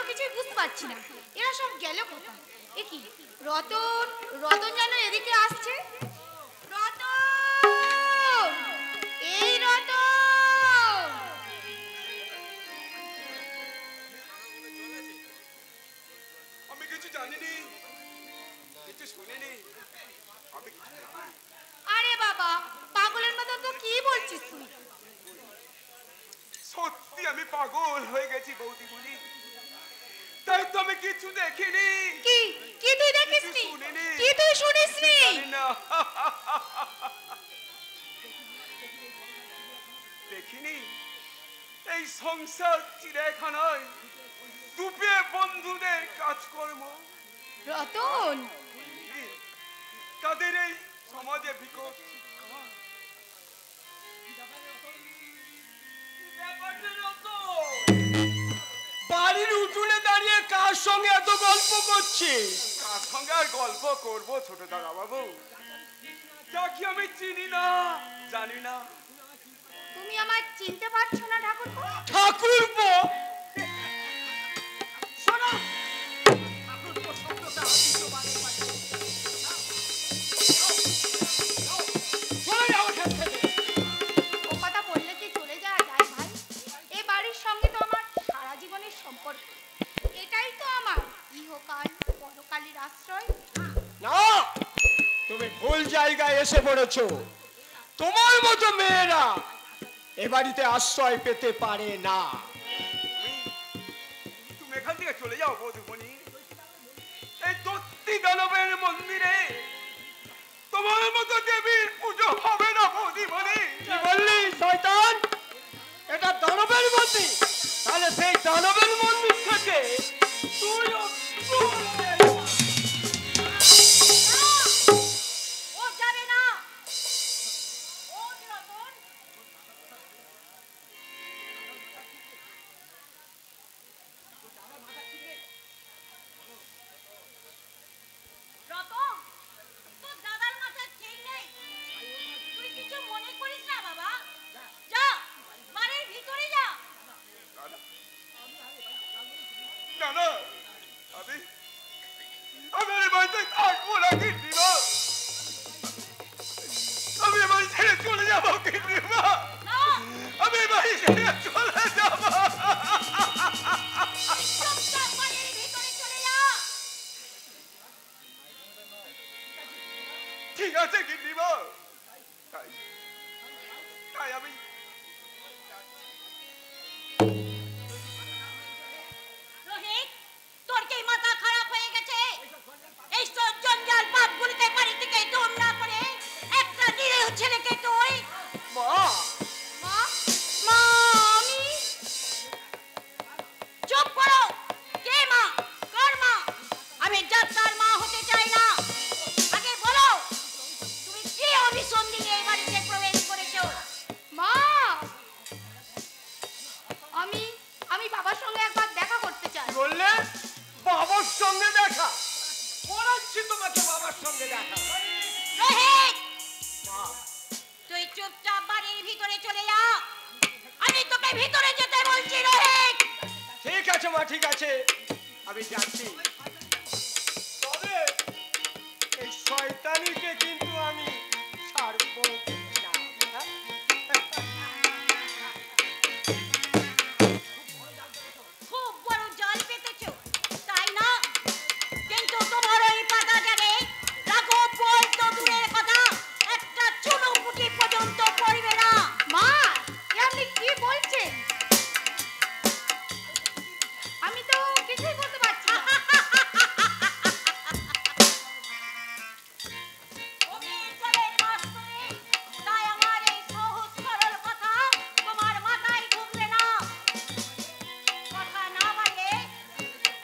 কিছুই বুঝতে পারছি না, এরা সব গেল কোথায়? এ কি রতন, রতন যেন এদিকে আসছে। রতন, এই রতন। আমি কিছু জানিনি, কিছু শুনিনি। আরে বাবা, পাগলের মতো তো কি বলছিস তুই? সত্যি আমি পাগল হয়ে গেছি বৌদিমণি, তাই তো আমি কিছু দেখিনি। কি কি তুই দেখিসনি? কি তুই শুনিসনি? না দেখিনি। এই সংসার চিড়িয়াখানায় দুপে বন্ধুদের কাজকর্ম। রতন, তাদের এই সমাজে বিকট বাড়ির উঠোনে দাঁড়িয়ে কার সঙ্গে এত গল্প করছিস? কার সঙ্গে আর গল্প করবো ছোট দাদা বাবু, যাকে আমি চিনি না, জানি না। তুমি আমায় চিনতে পারছো না ঠাকুরপো? ঠাকুরপো? শোনো, ঠাকুরপো শব্দটা আদিত্য বারে বারে চলে যাও এখান থেকে। ও কথা বললে কি চলে যাওয়া যায় ভাই? এই বাড়ির সঙ্গে তো আমার সারা জীবনের সম্পর্ক। এটাই তো আমার ইহকাল পরকালের আশ্রয়। না, তুমি ভুল জায়গায় এসে পড়েছো। তোমার মতো মেয়েরা এ বাড়িতে আশ্রয় পেতে পারে না। তুমি এখান থেকে চলে যাও বৌদিমণি। এই দত্তি দানবের মন্দিরে তোমার মতো দেবীর পুজো হবে না বৌদিমণি। কি বললি শয়তান? এটা দানবের মন্দির? তাহলে সেই দানবের মন্দির থেকে তুইও ও যাবে না। ও রতন, রতন, তোর দাদার মাথায় ঠিক নেই। তুই কিছু মনে করিস না বাবা, যা বাড়ির ভিতরে যা। না না, আমি আমি এই বাড়িতে থাকবো না কিন্নিমা। আমি এই বাড়ি ছেড়ে চলে যাবো কিন্নিমা। আমি এই বাড়ি ছেড়ে চলে যাবো। চুপচাপ বাড়ির ভিতরে চলে যা। ঠিক আছে কিন্নিমা, তাই তাই আমি রোহিত, তোর কি মাথা খারাপ হয়ে গেছে? এই সব জঞ্জাল পাপগুলিকে বাড়ি থেকে দূর না করে একটা নিরীহ ছেলেকে তুই মা, মা মা আমি চুপ করো। কে মা? কার মা? আমি যাত্রার মা হতে চাই না। আগে বলো, তুমি কি অভিশন দিয়ে এই বাড়িতে প্রবেশ করেছো? মা, আমি আমি বাবার সঙ্গে একবার দেখা করতে চাই। বললে বাবার সঙ্গে দেখা? করাচ্ছি তোমাকে বাবার সঙ্গে দেখা। রোহিত, মা, তুই চুপচাপ বাড়ির ভিতরে চলে যা। আমি তোকে ভিতরে যেতে বলছি রোহিত। ঠিক আছে মা, ঠিক আছে, আমি যাচ্ছি। তবে এই শয়তানিকে কিন্তু আমি ছাড়বো না। হ্যাঁ? খুব বড় জাল পেতেছো, তাই না? কিন্তু তোমার ওই পাতা জানে রাঘব বল তো দূরের কথা, একটা চুনো পুঁটি পর্যন্ত পড়বে না। মা, আপনি কি বলছেন? আমি তো কিছুই বলতে পারছি না। তাই আমার এই সহজ সরল কথা তোমার মাথায় ঢুকবে না। কথা না বাড়িয়ে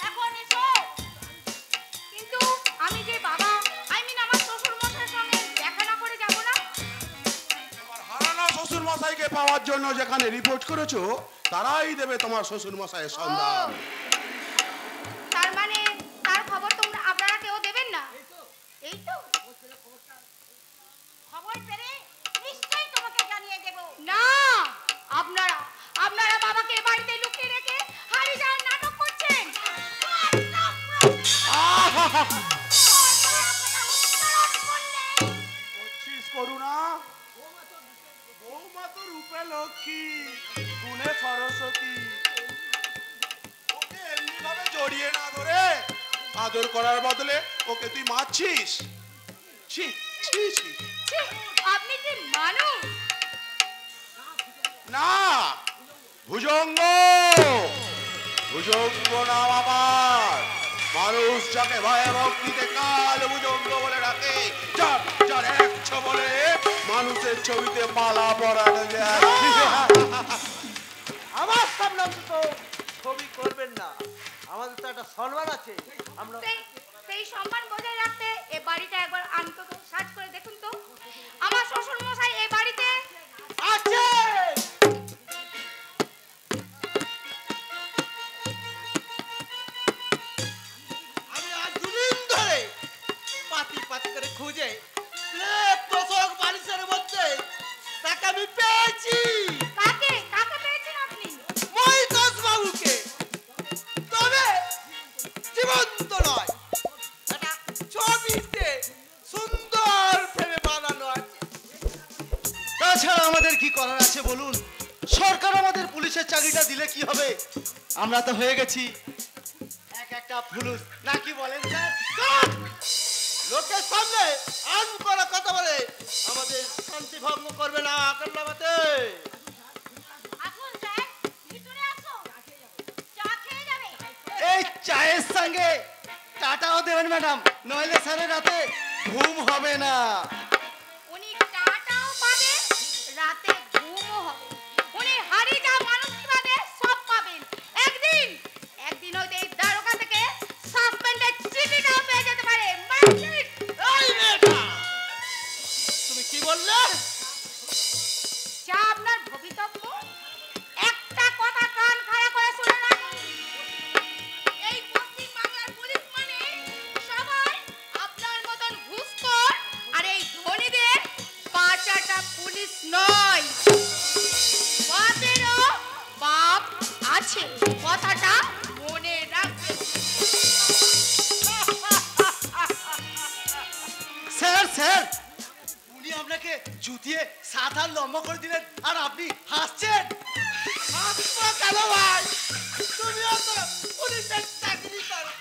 এখন এসো। কিন্তু আমি যে বাবা, আমার শ্বশুর মশাইয়ের সঙ্গে দেখা না করে যাব না। তোমার হারানো শ্বশুর মশাইকে পাওয়ার জন্য যেখানে রিপোর্ট করেছো, তারাই দেবে তোমার শ্বশুর মশাইয়ের সন্ধান। তার মানে তার খবর আপনারা কেউ দেবেন না? এই তো খবর পেলে নিশ্চয়ই তোমাকে জানিয়ে দেব। না, আপনারা বাবাকে বাড়িতে লুকিয়ে রেখে হারিয়ে যাওয়ার নাটক করছেন। আদর করার বদলে ওকে তুই মারছিস। ছি ছি ছি। ছি, আপনি কি মানুষ? না, ভুজঙ্গ। ভুজঙ্গ নাম আমার। মানুষ যাকে ভয়ে ভক্তিতে কাল ভুজঙ্গ বলে ডাকে, যার যার এক বলে মানুষের ছবিতে মালা পরানো যায়। আমার সামনে তো ছবি করবেন না, আমাদের তো একটা সম্মান আছে। আমরা সেই সম্মান বজায় রাখতে এই বাড়িটা একবার অন্তত সার্চ করে দেখুন তো, আমার শ্বশুর মশাই এই বাড়িতে আছে। আমি আজ দুদিন ধরে পাতি পাতি করে খুঁজে তোষক বালিশের মধ্যে তাকে আমি পেয়েছি। কাকে কাকে পেয়েছেন আপনি? মহিতোষ বাবুকে। তবে জীবন্ত নয়, একটা ছবিতে সুন্দর ফ্রেমে বানানো আছে। তাছাড়া আমাদের কি করার আছে বলুন? সরকার আমাদের পুলিশের চাকরিটা দিলে কি হবে? আমরা তো হয়ে গেছি এক একটা পুলিশ, নাকি বলেন স্যার? লোকের সামনে আন করা কথা বলে আমাদের শান্তি ভঙ্গ করবে না। কমলাবতী, আসুন স্যার, ভিতরে আসুন, চা খেয়ে যাবে। এই চায়ের সঙ্গে টাটাও দেবেন ম্যাডাম, নইলে স্যারের রাতে ঘুম হবে না। উনি টাটাও পাবে, রাতে ঘুমও হবে। উনি হারিয়ে যাওয়া মানুষ পাবে, সব পাবেন। একদিন একদিন হয়তো এই দারোগা থেকে সাসপেন্ডের চিঠিটাও পেয়ে যেতে পারে। মার্কশিট। এই মেয়েটা, তুমি কি বললে? যা আপনার ভবিতব্য, একটা কথা কান খাড়া করে শুনে রাখুন। এই পশ্চিম বাংলার পুলিশ মানে সবাই আপনার মতন ঘুষখোর আর এই ধনীদের পাঁচাটা পুলিশ নয়। বাপেরও বাপ আছে, কথাটা মনে রাখবেন। স্যার স্যার, উনি আপনাকে জুতিয়ে সাঁতার লম্বা করে দিলেন আর আপনি হাসছেন। হাসবো কেন ভাই? তুমিও তো পুলিশের চাকরি করো।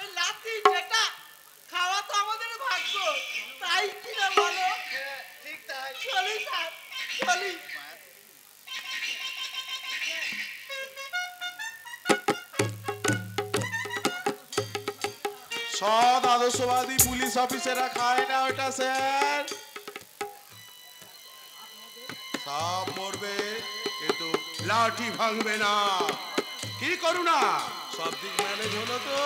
এই লাঠি যেটা খাওয়া তো আমাদের ভাগ্য, তাই কিনা বলো? ঠিক তাই। চলি স্যার, চলি। সৎ আদর্শবাদী পুলিশ অফিসাররা খায় না ওটা স্যার। সব মরবে কিন্তু লাঠি ভাঙবে না। কি করু না, সব দিক ম্যানেজ হলো তো।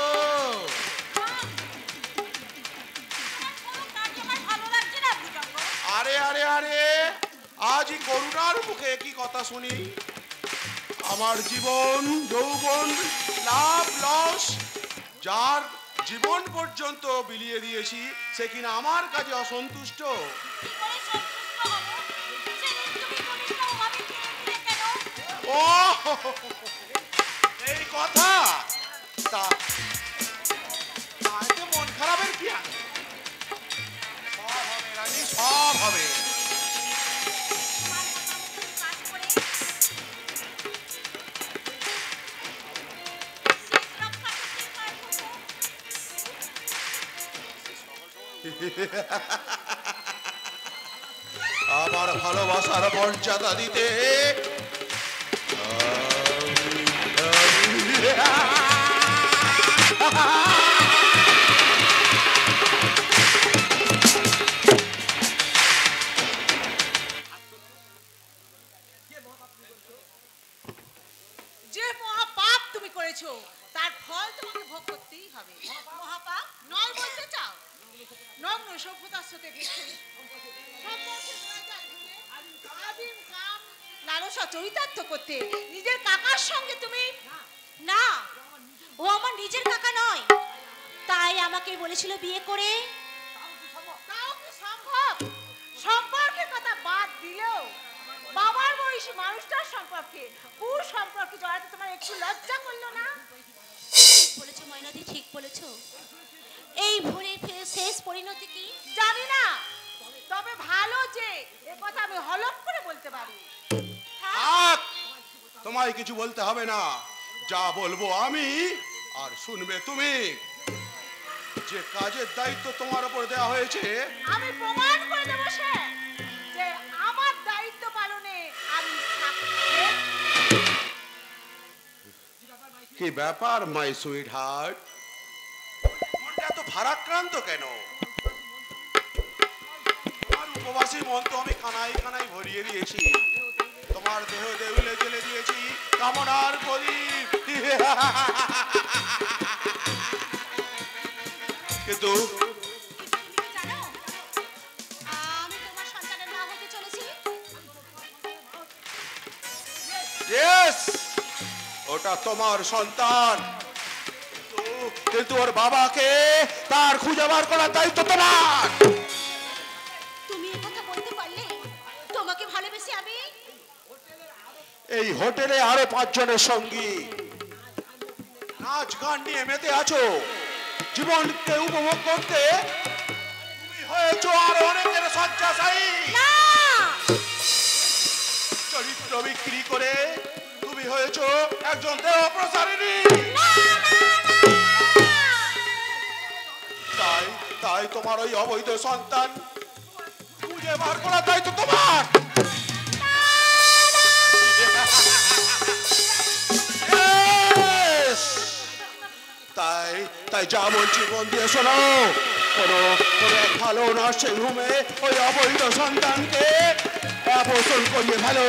আমার ভালো লাগছে না ভুজঙ্গ। আরে আরে আরে, আজই করুণার মুখে কি কথা শুনি। আমার জীবন যৌবন লাভ লস, যার জীবন পর্যন্ত বিলিয়ে দিয়েছি, সে কিনা আমার কাছে অসন্তুষ্ট। কি করে সন্তুষ্ট হব? সেদিন তুমি ঘনিষ্ঠভাবে ছেড়ে দিলে কেন? ও এই কথা, তা তাতে মন খারাপের কি আছে? সব হবে রানী, সব হবে। তোমার কথা মতো কাজ করে শেষ রক্ষা করতে পারবো তো? আমার ভালোবাসার মর্যাদা দিতে যে মহাপাপ তুমি করেছো তার ফল তোমাকে ভোগ করতেই হবে। মহাপাপ নয় বলতে চাও? নগ্ন সভ্যতার সাথে ঘুরছে, সম্পর্কে নড়াচড়া দিতে, আদিম কাম লালসা চরিতার্থ করতে নিজের কাকার সঙ্গে তুমি না, ও আমার নিজের কাকা নয়, তাই আমাকে বলেছিল বিয়ে করে। তাও কি সম্ভব? সম্পর্কের কথা বাদ দিলেও বাবার বয়সী মানুষটার সম্পর্কে সম্পর্কে জড়াতে তোমার একটু লজ্জা করলো না? ঠিক বলেছো ময়নাদি, ঠিক বলেছো। এই ভুলের শেষ পরিণতি কি জানি না, তবে ভালো যে এ কথা আমি হলফ করে বলতে পারি। থাক, তোমায় কিছু বলতে হবে না। যা বলবো আমি আর শুনবে তুমি। যে কাজের দায়িত্ব তোমার উপর দেওয়া হয়েছে, আমি প্রমাণ করে দেব স্যার যে আমার দায়িত্ব পালনে আমি সাকসেস। কি ব্যাপার মাই সুইট হার্ট, মনটা এত ভারাক্রান্ত কেন? তোমার উপবাসী মন তো আমি কানাই কানাই ভরিয়ে দিয়েছি, তোমার দেহ দেউলে জেলে দিয়েছি কামনার প্রদীপ। কিন্তু জানো আমি তোমার সন্তানের মা হতে চলেছি। ইয়েস, ওটা তোমার সন্তান, কিন্তু ওর বাবাকে তার খুঁজে বার করার দায়িত্ব তোমার। তুমি এই কথা বলতে পারলে তোমাকে ভালোবেসে আমি এই হোটেলে আরো 5 জনের সঙ্গী নাচ গান নিয়ে মেতে আছো, জীবনকে উপভোগ করতে তুমি হয়েছো আর অনেকের শয্যাশায়ী। না চরিত্র বিক্রি করে তুমি হয়েছো একজন দেহ প্রসারিণী। তাই তাই তোমার ওই অবৈধ সন্তান খুঁজে বার করার দায়িত্ব তোমার। Yes! তাই তাই যা বলছি মন দিয়ে শোনো, কোনো এক ভালো নার্সিং হোমে ওই অবৈধ সন্তানকে অ্যাবর্শন করিয়ে ফেলো।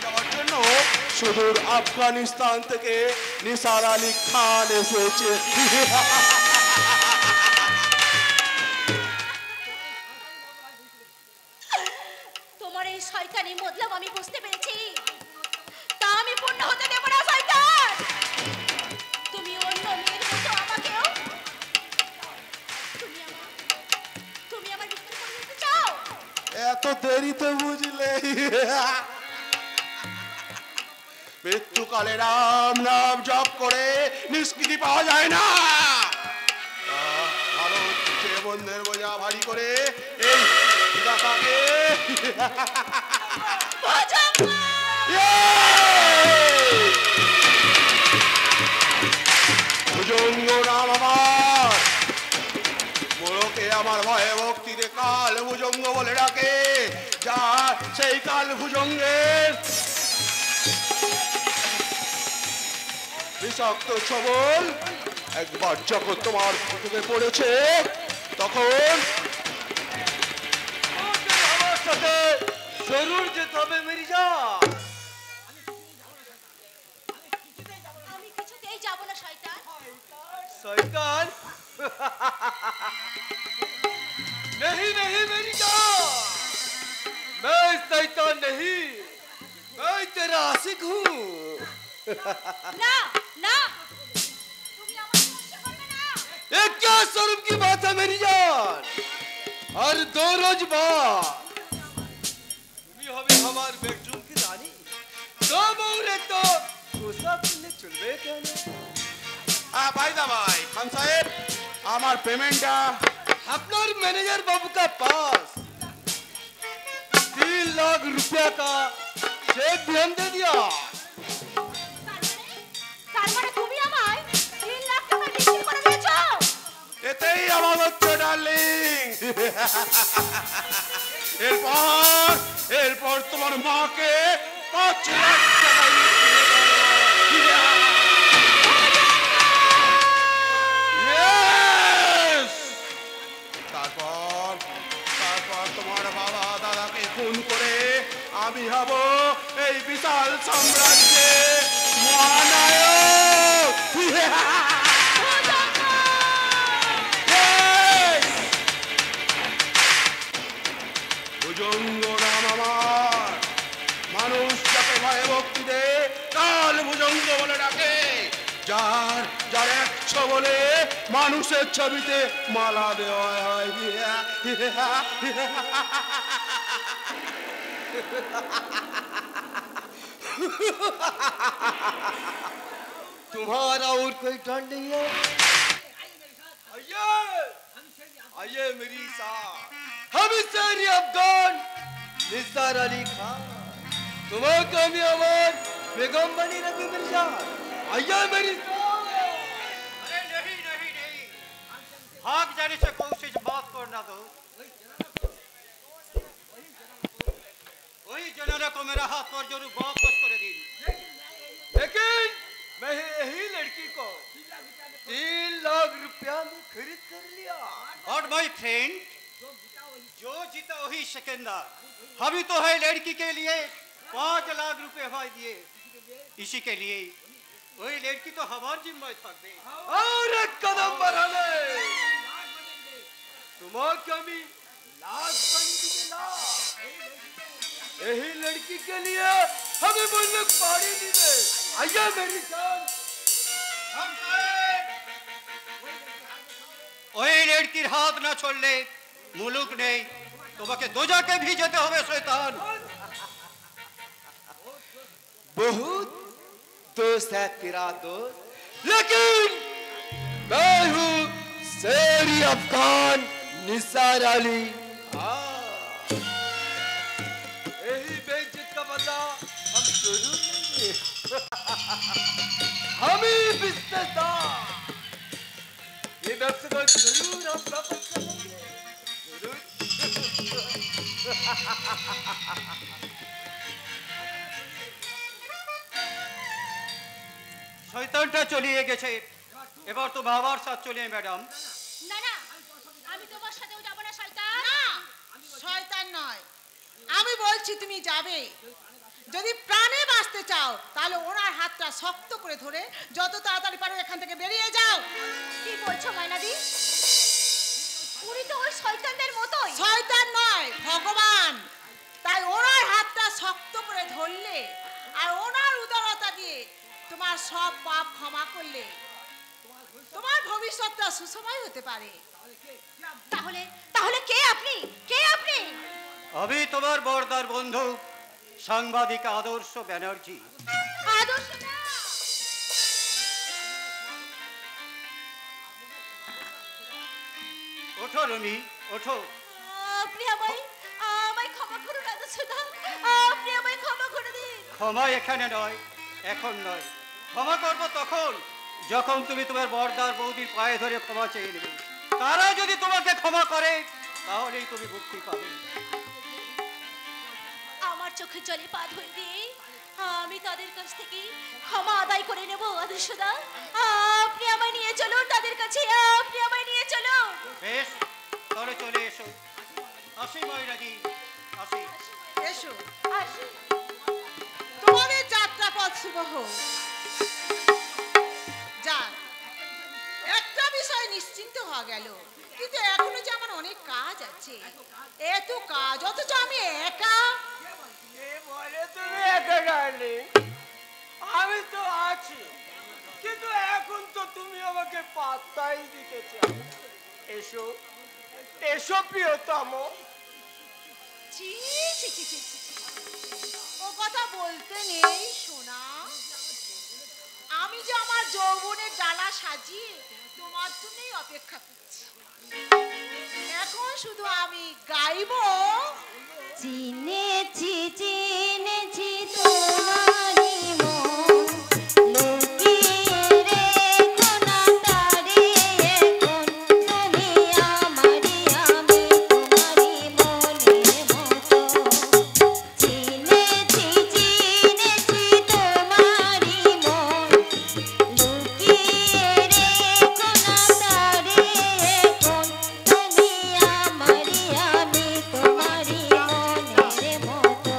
যাওয়ার জন্য সুদূর আফগানিস্তান থেকে নিসার আলী খান এসেছে। তোমার এই শয়তানি মতলব আমি বুঝতে পেরেছি, তা আমি পূর্ণ হতে দেব না শয়তান। তুমি অন্য মেয়ের মতো আমাকেও তুমি আমার বিক্রি করে দিতে চাও। এত দেরিতে বুঝলে? মৃত্যুকালে রাম নাম জপ করে নিষ্কৃতি পাওয়া যায় না। ভালো যে বন্ধের বোঝা ভারী করে এই টাকাকে ভুজঙ্গ নাম আমার, বড়কে আমার ভয়ে ভক্তিতে কাল ভুজঙ্গ বলে ডাকে। যা সেই কাল ভুজঙ্গের বিষাক্ত ছবল একবার যখন তোমার চোখে পড়েছে, তখন আমার সাথে জরুর যেতে হবে মির্জা। আমি কিছুতেই যাব না শয়তান। शैतान नहीं नहीं मेरी जान, मैं शैतान नहीं, मैं तेरा आशिक हूँ। না না তুমি আমাকে হত্যা করবে না। ये क्या शर्म की बात है मेरी जान? हर 2 रोज बाद তুমি হবে আমার বেডরুম की रानी, तो मोरे तो कोसा तुमने चुनबे केन? ভাই দা ভাই খান সাহেব, আমার পেমেন্টটা আপনার मैनेजर बाबू का पास 3 लाख रुपया का चेक भी हम दे दिया। তার মানে তুমি আমায় 3 লাখ টাকা বিক্রি করে দিয়েছো। এতেই আমার হচ্ছে ডার্লিং। এরপর তোমার মাকে 5 লাখ টাকা তারপর তোমার বাবা দাদাকে খুন করে আমি হব এই বিশাল সাম্রাজ্যে মহানায়ক। ভুজঙ্গ নাম আমার, মানুষ যাকে ভয়ে ভক্তি দে কাল ভুজঙ্গ বলে ডাকে। যার 100 বলে মানুষের ছবিতে মালা দেওয়া হয়। तुम्हारा और कोई डर नहीं है? आइए मेरी साथ, हम सारी अफगान निसार अली खान तुम्हें कमी अमर बेगम बनी रखी मिर्जा। आइए मेरी साथ। भाग जाने से कोशिश बात करना दो। वही जनरा को मेरा हाथ पर जरूर वापस कर दी। लेकिन मैं यही लड़की को 3 लाख रुपया में खरीद कर लिया। और माय फ्रेंड, जो जीता वही सिकंदर। हम तो है लड़की के लिए 5 लाख रुपए भाई दिए। इसी के लिए वही लड़की तो हमारे जिम्मे থাকবে। और एक कदम बढ़ाने तुम्हारे कमी लाख बनी दिला। यही लड़की के लिए हमें मुल्क पाड़ी दी दे। आइए मेरी जान। वही लड़कीर हाथ ना छोड़ले मुलुक नहीं, তোমাকে দোজাকে भी যেতে হবে শয়তান। बहुत दोस्त है तेरा दोस्त, लेकिन मैं हूँ शेरी अफगान निसार अली। यही बेइज्जत का बदला हम जरूर लेंगे। हम ही बिस्तर ये नफ्स को जरूर हम वापस करेंगे। जरूर। শয়তানটা চলিয়ে গেছে, এবার তো বাবার সাথে চলিয়ে ম্যাডাম। না না, আমি তোমার সাথেও যাব না শয়তান। না, শয়তান নয়, আমি বলছি তুমি যাবে। যদি প্রাণে বাঁচতে চাও তাহলে ওনার হাতটা শক্ত করে ধরে যত তাড়াতাড়ি পারো এখান থেকে বেরিয়ে যাও। কি বলছো মাইনাদি? উনি তো ওই শয়তানদের মতোই। শয়তান নয়, ভগবান। তাই ওনার হাতটা শক্ত করে ধরলে আর ওনার উদারতা দিয়ে তোমার সব পাপ ক্ষমা করলে তোমার ভবিষ্যৎটা সুসময় হতে পারে। তাহলে তাহলে কে আপনি? কে আপনি? আমি তোমার বর্দার বন্ধু সাংবাদিক আদর্শ ব্যানার্জি। আদর্শ না, ওঠো রমি, ওঠো। আপনি আমায় আমায় ক্ষমা করুন আদর্শ দা, আপনি আমায় ক্ষমা করে দিন। ক্ষমা এখানে নয়, এখন নয়। ক্ষমা করবো তখন যখন তুমি তোমার বর্দার বৌদির পায়ে ধরে ক্ষমা চেয়ে নেবে। তারা যদি তোমাকে ক্ষমা করে তাহলেই তুমি মুক্তি পাবে। আমার চোখে জলে পা ধরে দিয়ে আমি তাদের কাছ থেকে ক্ষমা আদায় করে নেব আদর্শ দা। আপনি আমায় নিয়ে চলুন তাদের কাছে, আপনি আমায় নিয়ে চলুন। বেশ, তাহলে চলে এসো। আসি ময়রাজি, আসি। এসো, আসুন। তোমাদের যাত্রা পথ শুভ হোক। যাক, একটা বিষয় নিশ্চিন্ত হওয়া গেল, কিন্তু এখনো যে আমার অনেক কাজ আছে। এত কাজ অথচ আমি একা। বলে তুমি একা ডার্লিং, আমি তো আছি, কিন্তু এখন তো তুমি আমাকে পাত্তাই দিতে চাও। এসো এসো প্রিয়তম। ছি ছি ছি ছি ছি। ও কথা বলতে নেই সোনা। আমি যে আমার যৌবনের ডালা সাজিয়ে তোমার জন্যই অপেক্ষা করছি। এখন শুধু আমি গাইবো, চিনেছি চিনেছি তোমারি মন, লুকিয়ে রেখো না তারে এখন, তুমি আমারি আমি তোমারি মনের মতো। চিনেছি চিনেছি তোমারি মন, লুকিয়ে রেখো না তারে এখন, তুমি আমারি আমি তোমারি মনের মতো।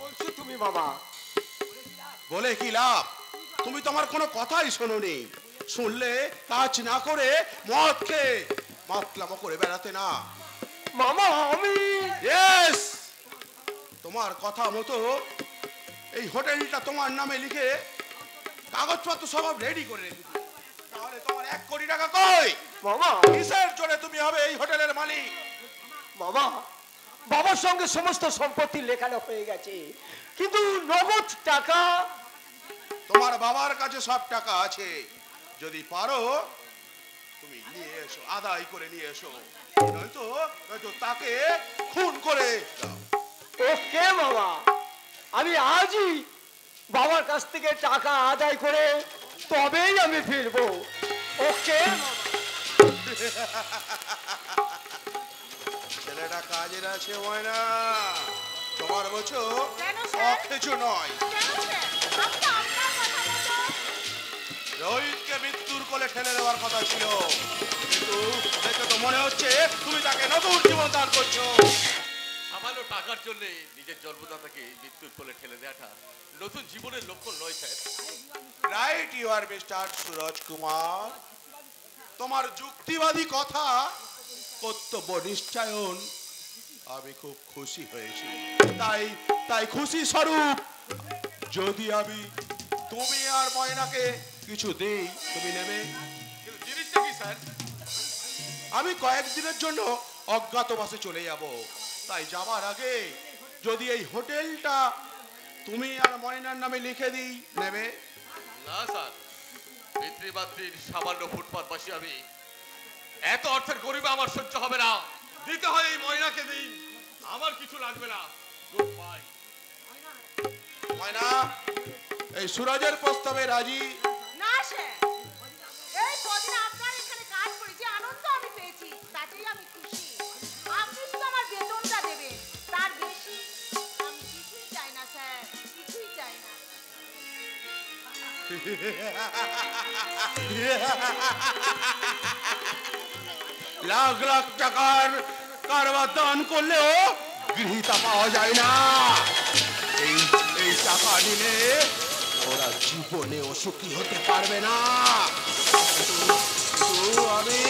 বলছো তুমি বাবা? বলে কি লাভ? তুমি তোমার কোনো কথাই শোনোনি। শুনলে কাজ না করে মদ খেয়ে মাতলামো করে বেড়াতে না। মামা আমি ইয়েস, তোমার কথা মতো এই হোটেলটা তোমার নামে লিখে কাগজপত্র সব রেডি করে রেখেছি। তাহলে তোমার 1 কোটি টাকা কই? মামা, কিসের জন্য তুমি হবে এই হোটেলের মালিক? মামা বাবার সঙ্গে সমস্ত সম্পত্তি লেখানো হয়ে গেছে, কিন্তু নগদ টাকা। তোমার বাবার কাছে সব টাকা আছে, যদি পারো তুমি নিয়ে এসো, আদায় করে নিয়ে এসো, নয়তো তাকে খুন করে দাও। ওকে মামা, আমি আজই বাবার কাছ থেকে টাকা আদায় করে তবেই আমি ফিরবো। ওকে ছেলেটা কাজের আছে ময়না, তোমার বলছো কেন স্যার? কিছু নয়। কেন স্যার? আমি তো আপনার কথা মতো রোহিতকে মৃত্যুর কোলে ঠেলে দেওয়ার কথা ছিল, কিন্তু দেখে তো মনে হচ্ছে তুমি তাকে নতুন জীবন দান করছো। সামান্য টাকার জন্য নিজের জন্মদাতাকে মৃত্যুর কোলে ঠেলে দেওয়াটা নতুন জীবনের লক্ষণ নয় sir. Right you are mister Suraj Kumar. তোমার যুক্তিবাদী কথা, কর্তব্য নিশ্চয়ন আমি খুব খুশি হয়েছি। তাই খুশি স্বরূপ যদি আমি তুমি আর ময়নাকে কিছু দেই, তুমি নেবে? কিন্তু জিনিসটা কি স্যার? আমি কয়েকদিনের জন্য অজ্ঞাতবাসে চলে যাব, তাই যাবার আগে যদি এই হোটেলটা তুমি আর ময়নার নামে লিখে দিই, নেবে? না স্যার, পিতৃমাতৃর সামান্য ফুটপাতবাসী আমি, এত অর্থের গরিব আমার সহ্য হবে না। দিতে হয় এই ময়নাকে দিন, আমার কিছু লাগবে না। Good bye. ময়না এই সুরজের প্রস্তাবে রাজি? না স্যার, এই কদিন আপনার এখানে কাজ করে যে আনন্দ আমি পেয়েছি তাতেই আমি খুশি। আপনি শুধু আমার বেতনটা দেবেন, তার বেশি আমি কিছুই চাই না স্যার, কিছুই চাই না। লাখ লাখ টাকার কারবার দান করলেও গৃহীতা পাওয়া যায় না। এই টাকা নিলে ওরা জীবনেও সুখী হতে পারবে না। কিন্তু আমি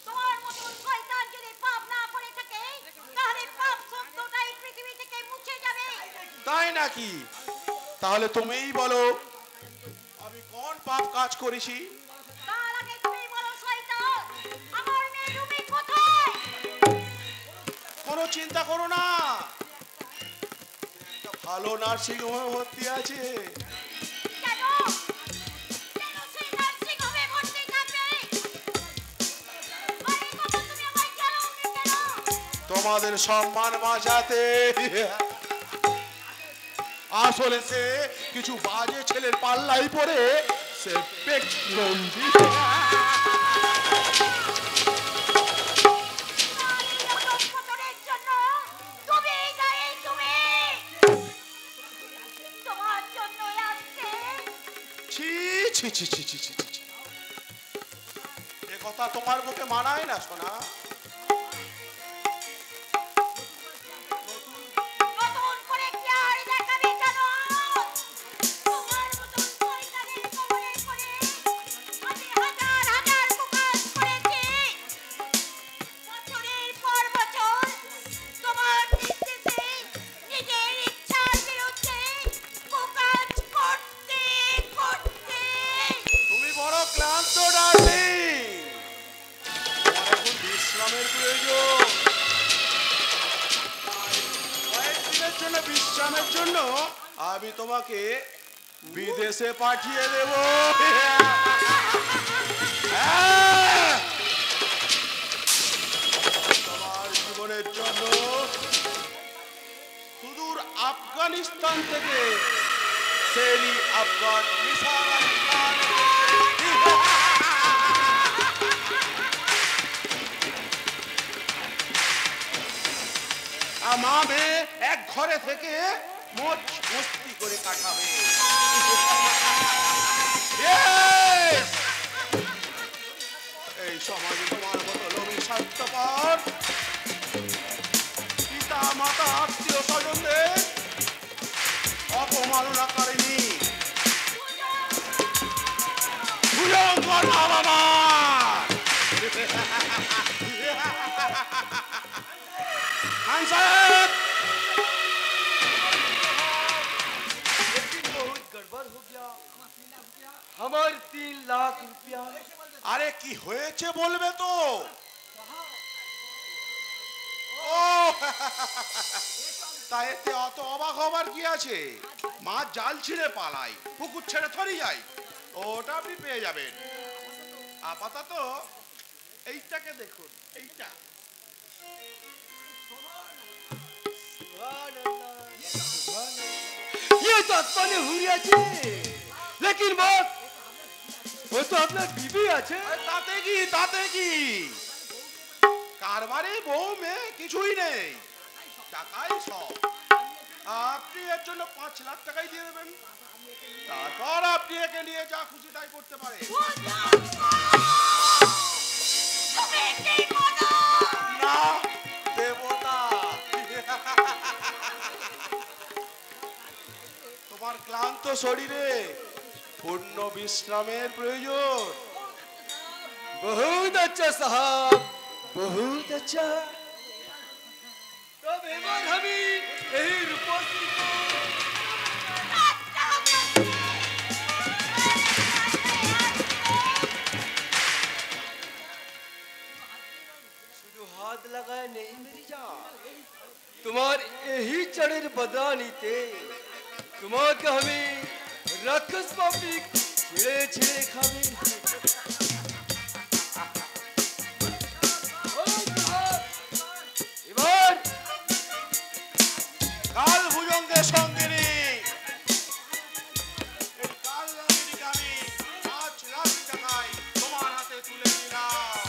তোমার মতন শয়তান যদি পাপ না করে থাকে তাহলে পাপ শব্দটাই পৃথিবী থেকে মুছে যাবে। তাই নাকি? তাহলে তুমিই বলো আমি কোন পাপ কাজ করেছি? তার আগে তুমি বলো শয়তান, আমার মেয়ে রুমি কোথায়? কোনো চিন্তা করো না, একটা ভালো নার্সিং হোমে ভর্তি আছে। কেন? কেন সেই নার্সিং হোমে ভর্তি থাকবে? আরে বাবা, তুমি আমায় কেন কেন? তোমাদের সম্মান বাঁচাতে। আসলে সে কিছু বাজে ছেলের পাল্লাই পড়ে সে পেটনন্দি। পতনের জন্য তুমি দায়ী, তুমি। তোমার জন্য আজকে ছি ছি ছি ছি ছি ছি ছি। এ কথা তোমার মুখে মানায় না সোনা। নতুন করে কি আর দেখাবি জানো? তোমার মতন শয়তানের কবলে পড়ে আমি হাজার হাজার কুকাজ করেছি। বছরের পর বছর তোমার নির্দেশে নিজের ইচ্ছার বিরুদ্ধে কুকাজ করতে করতে তুমি বড় ক্লান্ত ডার্লিং, তোমার এখন বিশ্রামের প্রয়োজন। কয়েকদিনের জন্য বিশ্রামের জন্য আমি তোমাকে বিদেশে পাঠিয়ে দেব। হ্যাঁ! তোমার জীবনের জন্য সুদূর আফগানিস্তান থেকে সেরি আফগান নিসার আলী খান আমাবে এক ঘরে থেকে মোট মস্তি করে কাটাবে। Yes! পালনা করেনি। ভুজঙ্কর নাম আমার। খান সাহেব, लेकिन बहुत गड़बड़ हो गया। हमारे 3 लाख रुपया। আরে কি হয়েছে বলবে তো? ও তা এতে অত অবাক হবার কি আছে? মাছ জাল ছিঁড়ে পালাই, পুকুর ছেড়ে থরি যায়, ওটা আপনি পেয়ে যাবেন। আপাতত এইটাকে দেখুন, এইটা। ये तो आसमाने हुरिया छे, लेकिन बॉस वो तो अपना बीबी আছে। তাতে কি, তাতে কি? কারবারে বউ মেয়ে কিছুই নেই, টাকাই সব। আপনি এর জন্য 5 লাখ টাকাই দিয়ে দেবেন, তারপর আপনি একে নিয়ে যা খুশি তাই করতে পারেন। না, দেবতা। তোমার ক্লান্ত শরীরে পূর্ণ বিশ্রামের প্রয়োজন। बहुत अच्छा साहब, बहुत अच्छा। तब एबार हमी यही रूपसी को शुद्ध हाथ लगाए नहीं मेरी जान, तुम्हार यही चढ़ेर बदानीते तुम्हारे हमें राक्षस पापी छिड़े छिड़े खावे। এবার কাল ভুজঙ্গের সঙ্গিনী, এই কাল রাগিনীকে আমি 5 লাখ টাকায় তোমার হাতে তুলে দিলাম।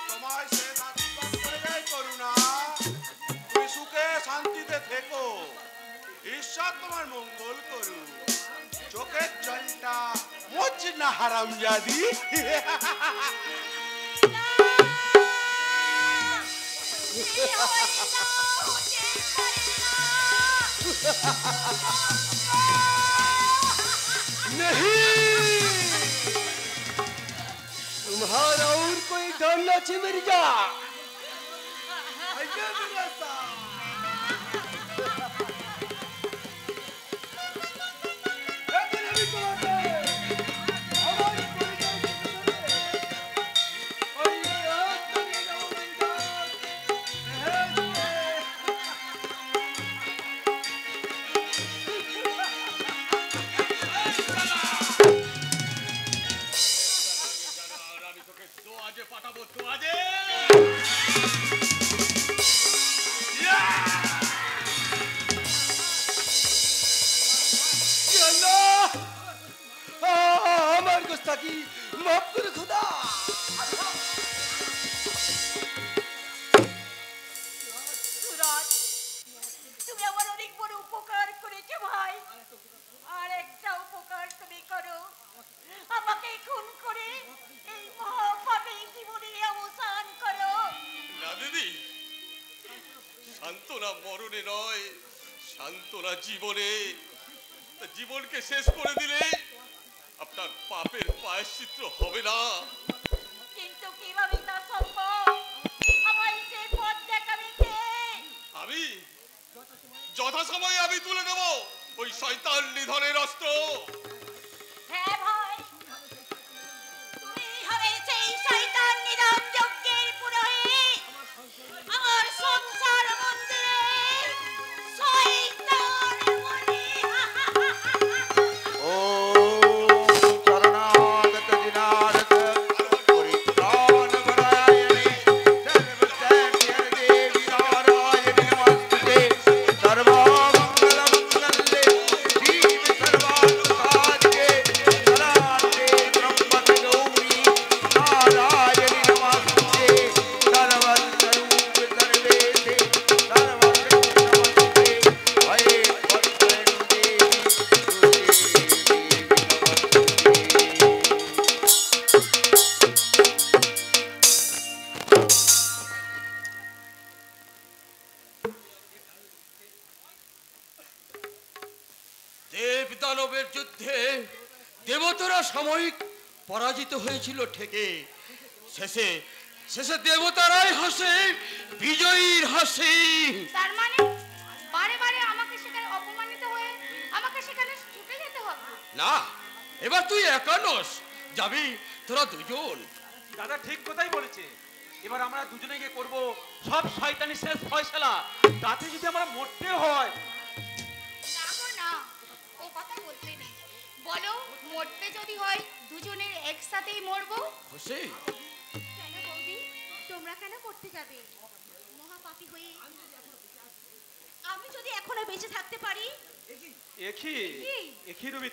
তোমায় সে আশীর্বাদ করে যায় করুণা, তুমি সুখে শান্তিতে থেকো, ঈশ্বর তোমার মঙ্গল করুন। চোখের জলটা মোচ না হারামজাদি। नहीं, तुम्हारा और कोई डर न छे मेरी जान। अय्या मेरा साहब, लेकिन अभी तो आते हमारी कोई जान और ये आज तो नहीं जाओ मेरी जान। আমি তোকে দোয়াজে পাঠাবো, দোয়াজে। या अल्लाह, हमारी गुस्ताखी माफ कर खुदा। সুরাজ, তুমি আমার অনেক বড় উপকার করেছো ভাই। আর একটা উপকার তুমি করো, আমাকে খুন করে এই মহাপাপী জীবনের অবসান করো। না দিদি, সান্ত্বনা মরণে নয়, সান্ত্বনা জীবনে। জীবনকে শেষ করে দিলে আপনার পাপের প্রায়শ্চিত্ত হবে না। কিন্তু কিভাবে তা সম্ভব? আমায় সে পথ দেখাবে কে? আমি যথাসময়ে আমি তুলে দেব ওই শয়তান নিধনের অস্ত্র। হ্যাঁ ভাই, তুমি হবে সেই শয়তান নিধন যজ্ঞের পুরোহিত। আমার সংসার মন্দিরে শয়তান বলি। চরণাগত দিনারত পরিত্রাণ পরায়ণে সর্বত্যাগী দেবী নারায়ণী নমস্তুতে। সর্বমঙ্গল মঙ্গলে শিবে দানবের যুদ্ধে দেবতারা সাময়িক পরাজিত হয়েছিল ঠিকই, শেষে শেষে দেবতারাই হাসে বিজয়ীর হাসি। তার মানে বারে বারে আমাকে সেখানে অপমানিত হয়ে আমাকে সেখানে ছুটে যেতে হবে? না, এবার তুই একা নস, যাবি তোরা দুজন। দাদা ঠিক কথাই বলেছে। এবার আমরা দুজনে গিয়ে করব সব শয়তানি শেষ ফয়সালা। তাতে যদি আমরা মরতে হয়। না গো না, ও কথা বলতে নেই। বলো, মরতে যদি হয় দুজনের একসাথেই মরবো। খুশি? কেন বৌদি, তোমরা কেন করতে যাবে? মহাপাপী হয়ে আমি যদি এখনো বেঁচে থাকতে পারি। এখি রবি,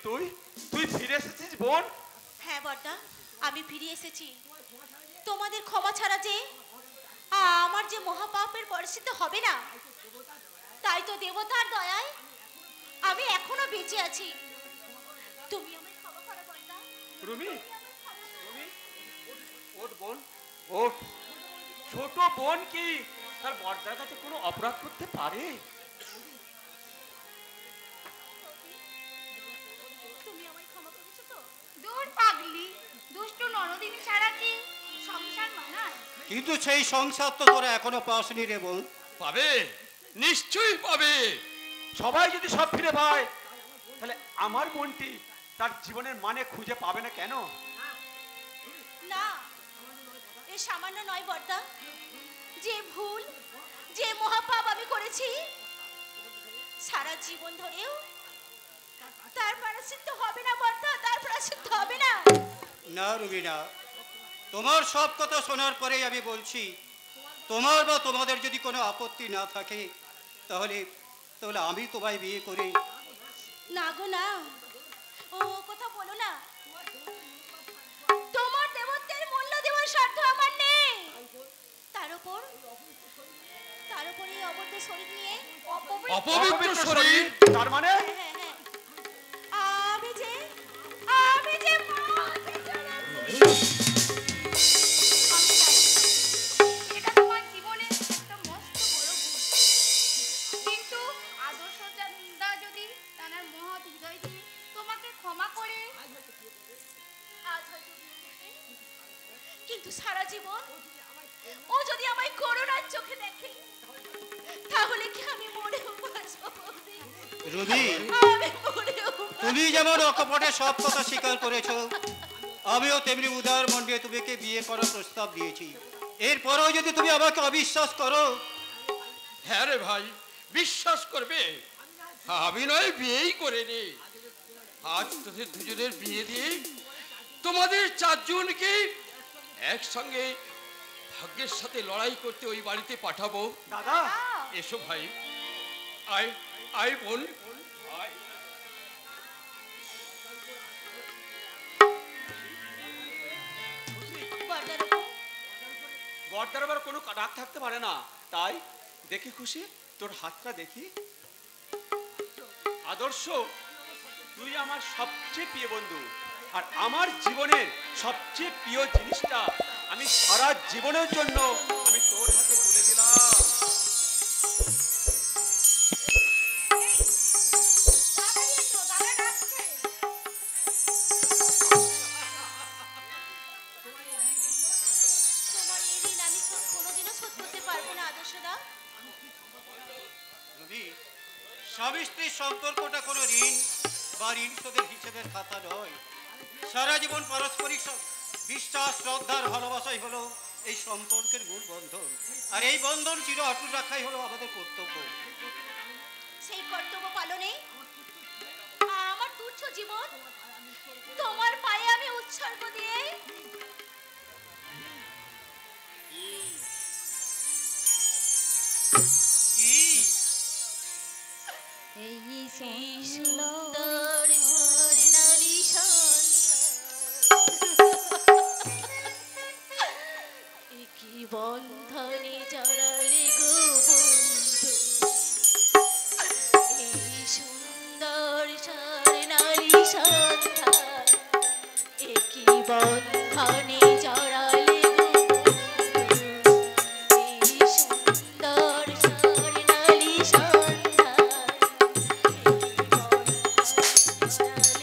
তুই ফিরে এসেছিস বোন? হ্যাঁ বড়দা, আমি ফিরে এসেছি। তোমাদের ক্ষমা ছাড়া যে আমার যে মহাপাপের পরিস্থিতি হবে না, তাই তো দেবতার দয়ায় আমি এখনো বেঁচে আছি। তুমি আমায় ক্ষমা করো বড়দা। রুমি, ওঠ বোন, ওঠ। ছোট বোন কি তার বড়দার কাছে কোনো অপরাধ করতে পারে? তুমি আমায় ক্ষমা করেছো তো? দূর পাগলি, দুষ্টু ননদিনী ছাড়া কি সংসার মানায়? কিন্তু সেই সংসার তো তোরা এখনো পাসনি রে বোন। পাবে, নিশ্চয়ই পাবে। সবাই যদি সব ফিরে পায়, তাহলে আমার বোনটি তার জীবনের মানে খুঁজে পাবে না কেন? না, এ সামান্য নয় বড়দা। যে ভুল, যে মহাপাপ আমি করেছি, সারা জীবন ধরেও তার প্রায়শ্চিত্ত হবে না বড়দা, তার প্রায়শ্চিত্ত হবে না। না রুবিনা, তোমার সব কথা শোনার পরেই আমি বলছি, তোমার বা তোমাদের যদি কোনো আপত্তি না থাকে, তাহলে তাহলে আমি তোমায় বিয়ে করি। না গো না, ও কথা বলো না। তোমার দেবত্বের মূল্য দেওয়ার স্বার্থ আমার নেই। তার উপর এই অবদ্ধ শরীর নিয়ে অপবিত্র শরীর? তার মানে হ্যাঁ, হ্যাঁ, আমি যে মরতে চলেছি। আমি জানি, এটা তোমার জীবনে একটা মস্ত বড় ভুল। কিন্তু আদর্শ চান্দা যদি তার মহৎ হৃদয় দিয়ে তোমাকে ক্ষমা করে, আজ হয়তো বিয়ে করবে, কিন্তু সারা জীবন ও যদি আমায় করুণার চোখে দেখে, তাহলে কি আমি মরেও বাঁচবো? রুবি, আমি মরেও তুমি যেমন অকপটে সব কথা স্বীকার করেছো, আমিও তেমনি উদার মনে তোমাকে বিয়ে করার প্রস্তাব দিয়েছি। এরপরেও যদি তুমি আমাকে অবিশ্বাস করো। হ্যাঁ রে ভাই, বিশ্বাস করবে? আমি নয় বিয়েই করে নে। আজ তোদের দুজনের বিয়ে দিয়ে তোমাদের চারজনকে একসঙ্গে ভাগ্যের সাথে লড়াই করতে ওই বাড়িতে পাঠাবো। দাদা, এসো ভাই, আয় আয় বোন, আয়। বড়দার উপর বড়দার আবার কোনো রাগ থাকতে পারে না। তাই দেখি খুশি, তোর হাতটা দেখি। আদর্শ, তুই আমার সবচেয়ে প্রিয় বন্ধু, আর আমার জীবনের সবচেয়ে প্রিয় জিনিসটা আমি সারা জীবনের জন্য আমি তোর হাতে তুলে দিলাম। তাড়াতাড়ি এসো, দাদা ডাকছে। তোমার এই ঋণ আমি কোনোদিনও শোধ করতে পারবো না আদর্শদা। রুবি, স্বামী স্ত্রীর সম্পর্কটা কোনো ঋণ বা ঋণ শোধের হিসেবের খাতা নয়। সারা জীবন পারস্পরিক বিশ্বাস, শ্রদ্ধার ভালোবাসাই হলো এই সম্পর্কের মূল বন্ধন। আর এই বন্ধন চির অটুট রাখাই হলো আমাদের কর্তব্য। সেই কর্তব্য পালনে আমার তুচ্ছ জীবন তোমার পায়ে আমি উৎসর্গ দিয়ে কি এই সুন্দর স্বর্ণালী কি বন্ধনে জড়ালে গো বন্ধু, এই সুন্দর স্বর্ণালী সন্ধ্যা, কি বন্ধনে জড়ালে গো বন্ধু, এই সুন্দর স্বর্ণালী সন্ধ্যা, কি বন্ধনে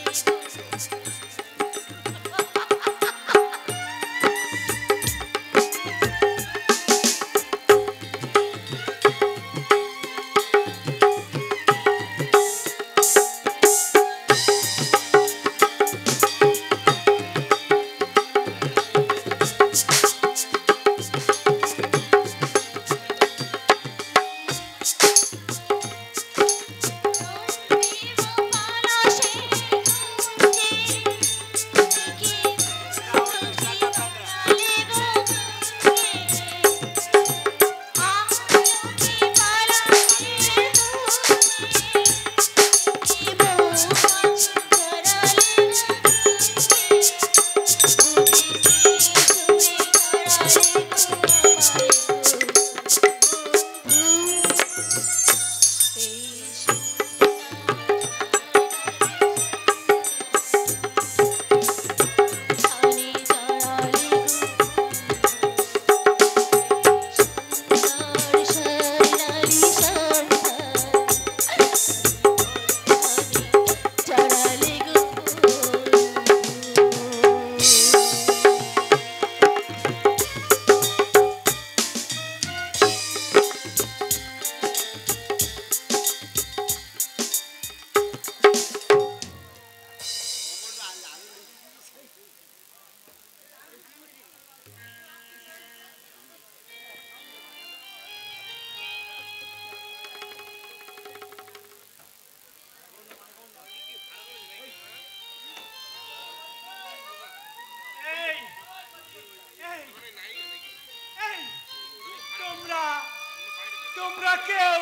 কেউ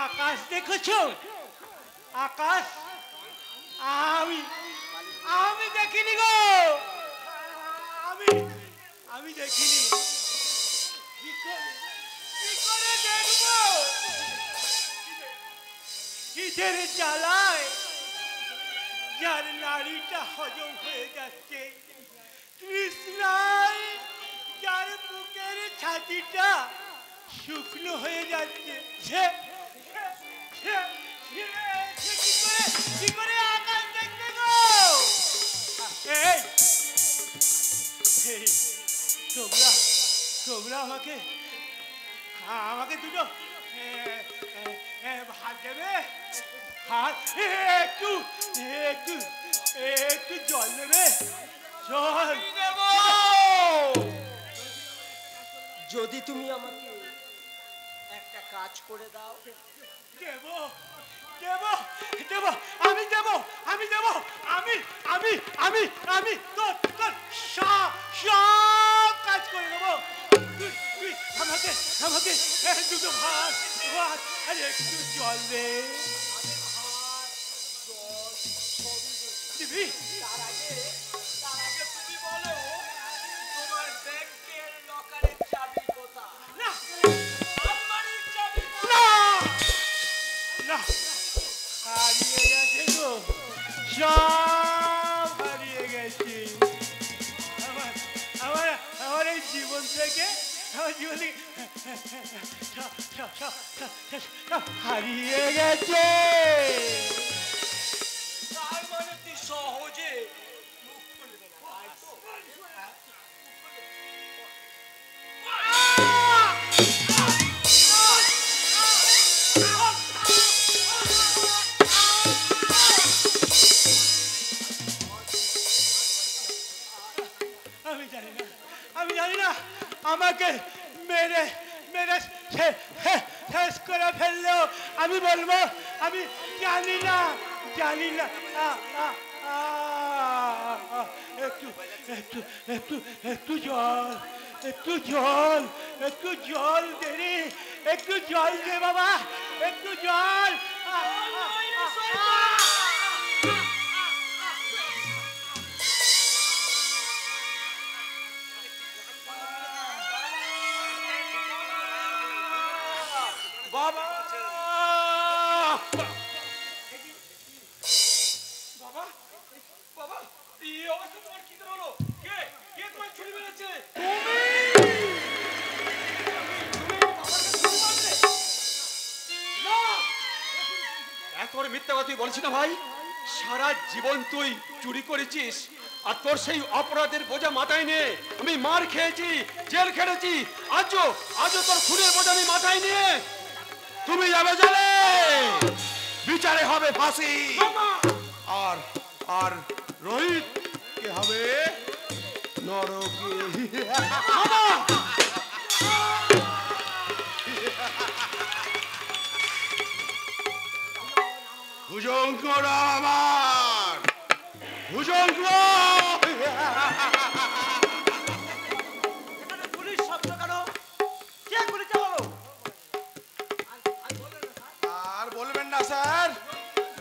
আকাশ দেখেছো? আকাশ আমি আমি দেখিনি গো, আমি দেখিনি। কি করে দেখবো? কিসের জ্বালায় যার নাড়িটা হজম হয়ে যাচ্ছে, তৃষ্ণায় যার বুকের ছাতিটা শুকনো হয়ে যাচ্ছে, কি করে আকাশ দেখবে গো? এই তোমরা আমাকে দুটো ভাত দেবে? ভাত, একটু জল দেবে? জল দেব যদি তুমি আমাকে একটা কাজ করে দাও। দেব দেব দেব আমি দেব আমি দেব আমি আমি আমি আমি তোর সব কাজ করে দেবো। তুই আমাকে আমাকে দুটো ভাত ভাত আর একটু জল দে। দিবি? তার আগে তুমি বলো তোমার ব্যাংকের লকারের চাবি কোথায়? না আলমারির চাবি না না, হারিয়ে গেছে গো, সব হারিয়ে গেছে। আমার এই জীবন থেকে হারিয়ে গেছে। তার মানে তুই সহজে মুখ খুলবে না, তাই তো? আমি জানি না আমাকে মেরে মেরে শেষ করে ফেললেও আমি বলবো আমি জানি না জানি না। একটু একটু একটু একটু জল একটু জল একটু জল দে রে, একটু জল দে বাবা, একটু জল। বাবা বাবা বাবা, এই অবস্থা তোমার কি করে হলো? কে কে তোমার ছুরি মেরেছে? এত বড় মিথ্যা কথা তুই বলছিস না ভাই? সারা জীবন তুই চুরি করেছিস, আর তোর সেই অপরাধের বোঝা মাথায় নিয়ে আমি মার খেয়েছি, জেল খেটেছি, আজও তোর খুনের বোঝা আমি মাথায় নিয়ে তুমি যাবে জেলে, বিচারে হবে ফাঁসি। আর আর রোহিত কে হবে নরকে। ভুজঙ্গ আমার ভুজঙ্গ। পুলিশ শব্দ কেন? কে করেছে বলো? আর বলবেন না স্যার,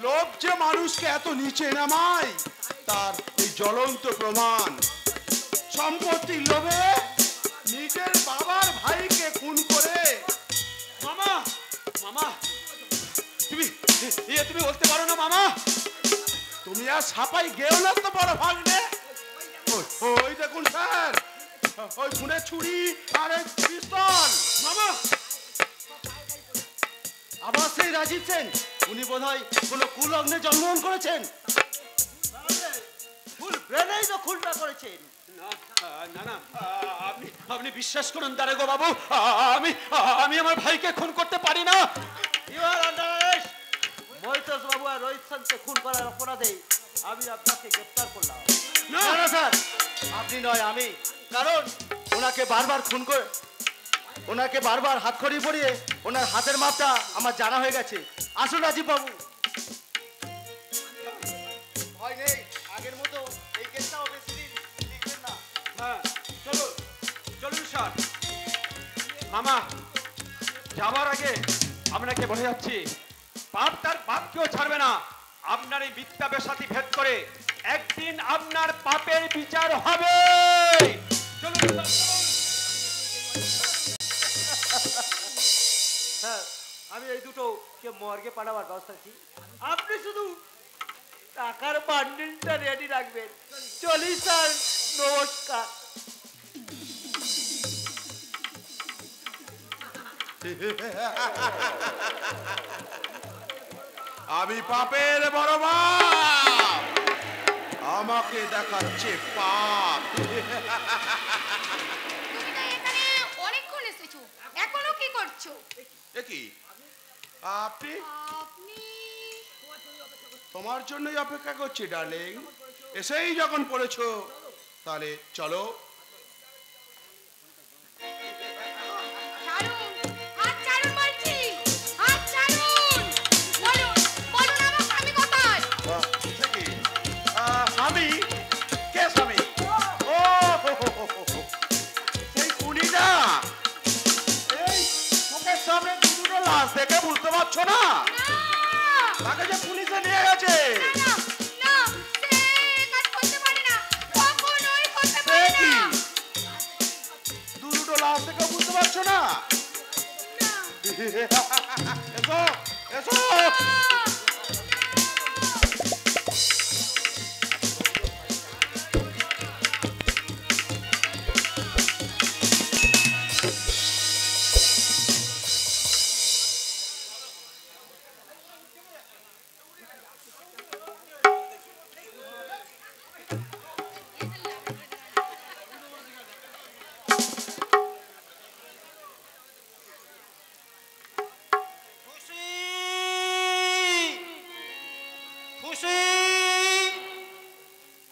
লোভ যে মানুষকে এত নিচে নামায় তার এই জ্বলন্ত প্রমাণ। সম্পত্তির লোভে নিজের বাবার ভাইকে খুন করে। মামা মামা, তুমি তুমি বলতে পারো না মামা? তুমি আর ছাপাই গেও না তো বড় ভাগ্নে। ওই দেখুন স্যার, ওই খুনের ছুরি আর এই পিস্তল। মামা আবার সেই রাজীব সেন, উনি বোধহয় কোনো কুলগ্নে জন্মগ্রহণ করেছেন। ফুল ব্রেনেই তো খুনটা করেছেন। না না, আপনি আপনি বিশ্বাস করুন দারোগা বাবু, আমি আমি আমার ভাইকে খুন করতে পারি না। You are under arrest. Mohitosh বাবু আর রোহিত সেনকে খুন করার অপরাধে আমি আপনাকে গ্রেফতার করলাম। না না স্যার, আপনি নয় আমি। কারণ ওনাকে বারবার খুন করে, ওনাকে বারবার হাতখড়ি পরিয়ে ওনার হাতের মাপটা আমার জানা হয়ে গেছে। আসুন রাজীব বাবু। ভয় নেই, আগের মতো এই কেসটাও বেশি দিন লিখবেন না। হ্যাঁ চলুন চলুন স্যার। মামা যাবার আগে আপনাকে বলে যাচ্ছি, পাপ তার বাপকেও ছাড়বে না। আপনার এই মিথ্যা বেশাতি ভেদ করে একদিন আপনার পাপের বিচার হবে। চলুন, চলুন। স্যার, আমি এই দুটো কে মর্গে পাঠাবার ব্যবস্থা আছি। আপনি শুধু টাকার বান্ডিলটা রেডি রাখবেন। চলি স্যার, নমস্কার। আমি পাপের বড় বাপ, আমাকে দেখাচ্ছে পাপ। তুমি তো এখানে অনেকক্ষণ এসেছো, এখনো কি করছো? এ কি আপনি? আপনি তোমার জন্যই অপেক্ষা করছি ডার্লিং। এসেই যখন পড়েছো তাহলে চলো। ছাড়ুন, হাত ছাড়ুন বলছি, হাত ছাড়ুন। বলুন, বলুন আমার স্বামী কোথায়? সে কি? স্বামী? কে স্বামী? ও সেই খুনিটা। এই চোখের সামনে দুটো লাশ দেখে বুঝতে পারছো না? তাকে যে পুলিশে নিয়ে গেছে। না, না, সে কাজ করতে পারে না, কখনোই করতে পারে না। দুটো লাশ দেখে বুঝতে পারছো না? এসো এসো। খুশি খুশি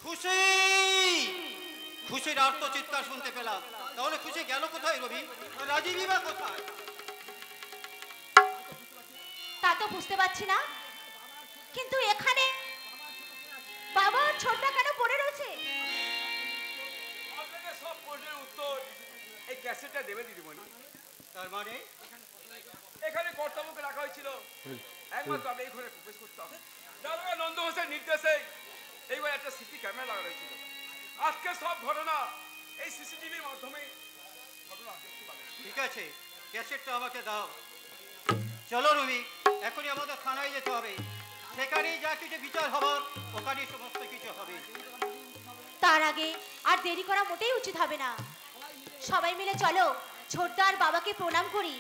খুশি খুশির আর্তচিৎকার শুনতে পেলাম। তাহলে খুশি গেল কোথায় রবি? রাজীবই বা কোথায়? তা তো বুঝতে পারছি না, কিন্তু এখানে বাবা আর ছোটটা কেন পড়ে রয়েছে? আপনাকে সব প্রশ্নের উত্তর এই ক্যাসেটটা দেবে দিদিমণি। তার মানে এখানে কর্তাবকে রাখা হয়েছিল, একমাত্র আমি এই ঘরে প্রবেশ করতাম। দারোগা নন্দ হোসেন নির্দেশে এইবার একটা সিসি ক্যামেরা লাগানো হয়েছিল। আজকে সব ঘটনা এই সিসিটিভির মাধ্যমে ঘটনা দেখতে পাবেন। ঠিক আছে, ক্যাসেটটা আমাকে দাও। চলো রবি, এখনই আমাদের থানায় যেতে হবে। সেখানেই যা কিছু বিচার হবার ওখানেই সমস্ত কিছু হবে। তার আগে আর দেরি করা মোটেই উচিত হবে না। সবাই মিলে চলো ছোটদার বাবাকে প্রণাম করি।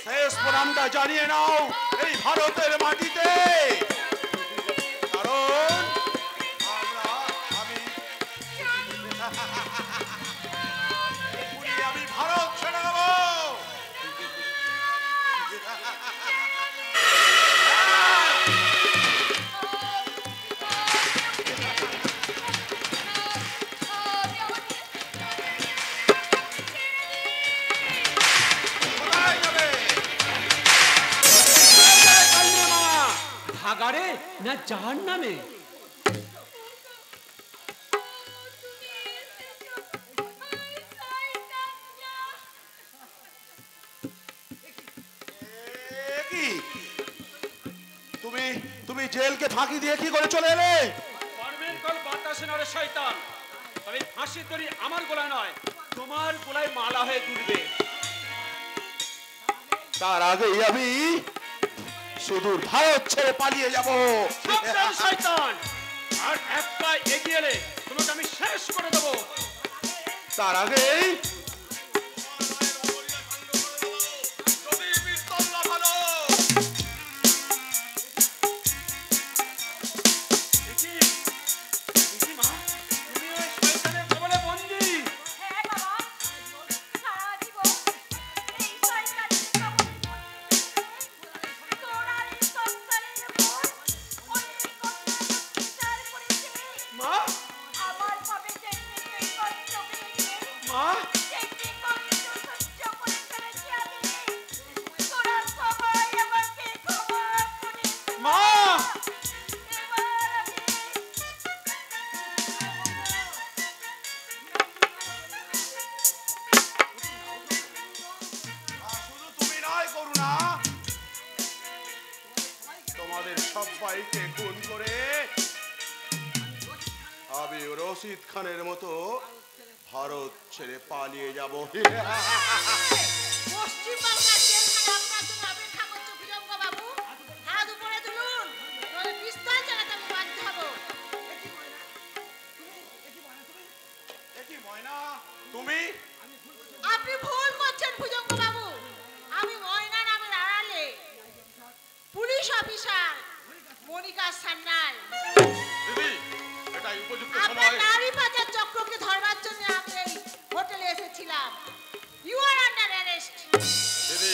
শেষ প্রণামটা জানিয়ে নাও এই ভারতের মাটিতে। কারণ আমি ভারত ছেড়ে দেব। কোথায় যাবে? ভাগাড়ে না জাহান নামে? এ কি? তুমি জেলকে ফাঁকি দিয়ে কি করে চলে এলে? পারবেন কোন বাতাসে নরে শয়তান, তবে ফাঁসির দড়ি আমার গলায় নয়, তোমার গলায় মালা হয়ে দুলবে। তার আগেই আমি সুদূর ভারত ছেড়ে পালিয়ে যাব। সাবধান শয়তান, আর এক পা এগিয়ে এলে তোমাকে আমি শেষ করে দেবো। তার আগেই হ্যাঁ বাবা, সারা জীবন এই শয়তানের খবর তোরা এই সংসারের উপর অনেক অত্যাচার করেছে। মা, আমার পাপে যেই সবাইকে খুন করে আমি রশিদ খানের মতো ভারত ছেড়ে পালিয়ে যাব। পশ্চিমবাংলার জেলখানা আপনার জন্য অপেক্ষা করছে ভুজঙ্গ বাবু। হাত উপরে তুলুন, নইলে পিস্তল চালাতে আমি বাধ্য হব। তুমি আপনি ভুল করছেন ভুজঙ্গ বাবু। আমি ময়না নামের আড়ালে পুলিশ অফিসার মনিকা সান্যাল। দিদি, এটাই উপযুক্ত আপনার সময়। নারী পাচার চক্রকে ধরবার জন্য আমি এই হোটেলে এসেছিলাম। You are under arrest. দিদি,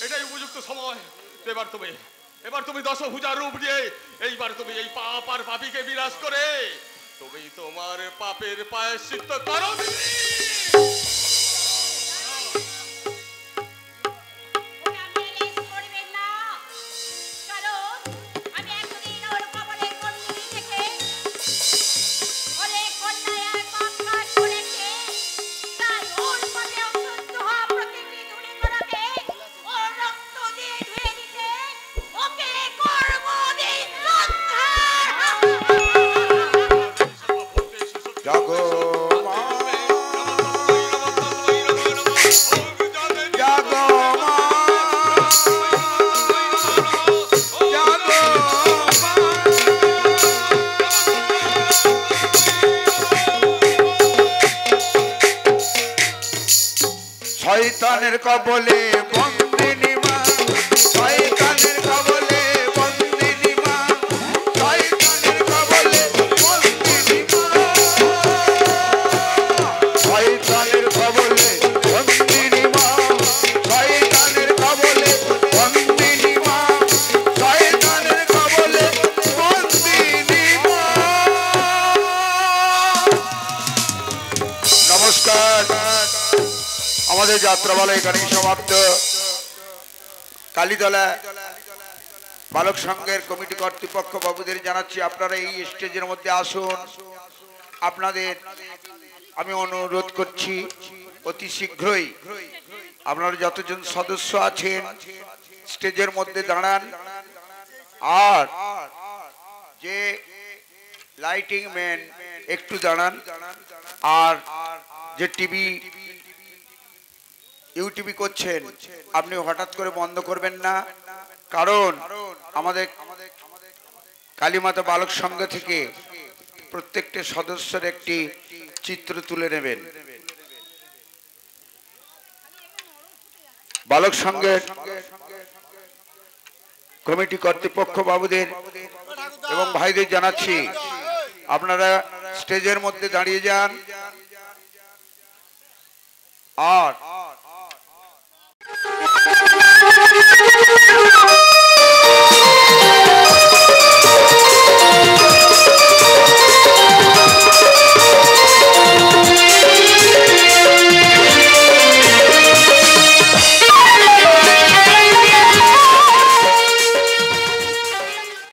এটাই উপযুক্ত সময়। এবার তুমি দশভুজা রূপ দিয়ে এইবার তুমি এই পাপ আর পাপীকে বিনাশ করে তুমি তোমার পাপের প্রায়শ্চিত্ত করো দিদি। ওরা ম্যানেজ করবেন না, কারণ আমি এতদিন ওর কবলের বন্দী থেকে অনেক অন্যায় আর পাপ কাজ করেছে। তাই ওর পথে অসহ্য হওয়া প্রতিটি ধূলিকণাকে ওর রক্ত দিয়ে ধুয়ে দিতে ওকে করব দিন জাগো মা, জাগো মা, জাগো মা। শয়তানের কবলে বন্দিনী মা, শয়তানের কবলে বন্দিনী মা, শয়তানের কবলে বন্দিনী মা, শয়তানের কবলে বন্দিনী মা, শয়তানের কবলে বন্দিনী মা, শয়তানের কবলে বন্দিনী মা। নমস্কার, আমাদের যাত্রাপালা এখানেই সমাপ্ত। কালীতলা বালক সংঘের কমিটি কর্তৃপক্ষ বাবুদের জানাচ্ছি আপনারা এই স্টেজের মধ্যে আসুন। আপনাদের আমি অনুরোধ করছি অতি শীঘ্রই আপনারা যতজন সদস্য আছেন স্টেজের মধ্যে দাঁড়ান। আর যে লাইটিং ম্যান একটু দাঁড়ান। আর যে ইউটিভি করছেন আপনি হঠাৎ করে বন্ধ করবেন না, কারণ আমাদের কালীমাতা বালক সংঘ থেকে প্রত্যেকটা সদস্যের একটি চিত্র তুলে নেবেন। বালক সংঘের কমিটি কর্তৃপক্ষ বাবুদের এবং ভাইদের জানাচ্ছি আপনারা স্টেজের মধ্যে দাঁড়িয়ে যান। আর